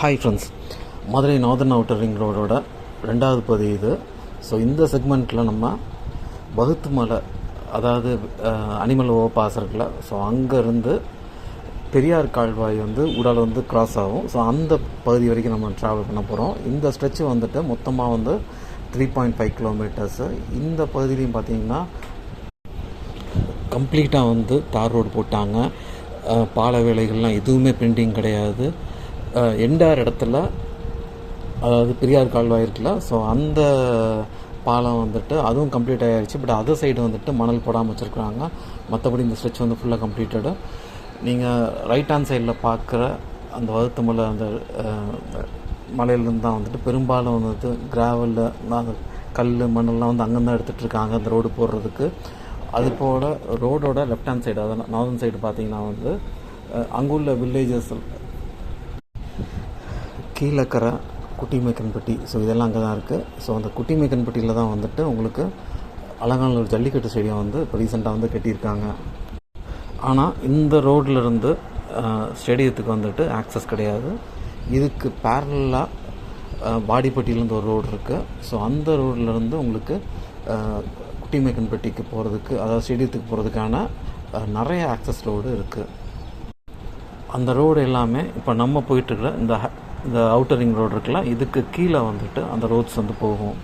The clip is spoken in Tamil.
Hi friends, Madurai northern outer ring ரோடோட 2வது பகுதி இது. ஸோ இந்த செக்மெண்ட்டில் நம்ம வகுத்து மலை, அதாவது அனிமல் ஓவர் பாஸ் இருக்குல்ல, ஸோ அங்கேருந்து பெரியார் கால்வாய் உடால கிராஸ் ஆகும். ஸோ அந்த பகுதி வரைக்கும் நம்ம ட்ராவல் பண்ண போகிறோம். இந்த ஸ்ட்ரெச்சு மொத்தமாக 3.5 கிலோமீட்டர்ஸு. இந்த பகுதியிலையும் பார்த்திங்கன்னா கம்ப்ளீட்டாக தார் ரோடு போட்டாங்க. பால வேலைகள்லாம் எதுவுமே பெண்டிங் கிடையாது. எண்டார் இடத்துல, அதாவது பெரியார் கால்வாய் இருக்குல்ல, ஸோ அந்த பாலம் அதுவும் கம்ப்ளீட் ஆகிடுச்சு. பட் அதர் சைடு மணல் போடாமல் வச்சுருக்குறாங்க. மற்றபடி இந்த ஸ்ட்ரெச் ஃபுல்லாக கம்ப்ளீட்டடு. நீங்கள் ரைட் ஹேண்ட் சைடில் பார்க்குற அந்த வகுத்து மலை, அந்த மலையிலேருந்து தான் பெரும்பாலும் கிராவலில் அந்த கல் மண்ணெல்லாம் அங்கேருந்து தான் எடுத்துகிட்ருக்காங்க அந்த ரோடு போடுறதுக்கு. அது போல் ரோடோட லெஃப்ட் ஹேண்ட் சைடு, அதாவது நார்தன் சைடு பார்த்திங்கன்னா அங்குள்ள வில்லேஜஸ் கீழக்கரை, குட்டிமேக்கன்பட்டி, ஸோ இதெல்லாம் அங்கே தான் இருக்குது. ஸோ அந்த குட்டிமேக்கன்பட்டியில் தான் உங்களுக்கு அலங்காநல்லூர் ஜல்லிக்கட்டு ஸ்டேடியம் இப்போ ரீசெண்டாக கட்டியிருக்காங்க. ஆனால் இந்த ரோட்லேருந்து ஸ்டேடியத்துக்கு ஆக்சஸ் கிடையாது. இதுக்கு பேரலாக வாடிப்பட்டியிலேருந்து ஒரு ரோடு இருக்குது. ஸோ அந்த ரோட்லேருந்து உங்களுக்கு குட்டிமேக்கன்பட்டிக்கு போகிறதுக்கு, அதாவது ஸ்டேடியத்துக்கு போகிறதுக்கான நிறைய ஆக்சஸ் ரோடு இருக்குது. அந்த ரோடு எல்லாமே இப்போ நம்ம போயிட்டுருக்கிற இந்த அவுட்டர் ரிங் ரோடு இருக்குல்ல, இதுக்கு கீழே அந்த ரோட்ஸ் போகும்.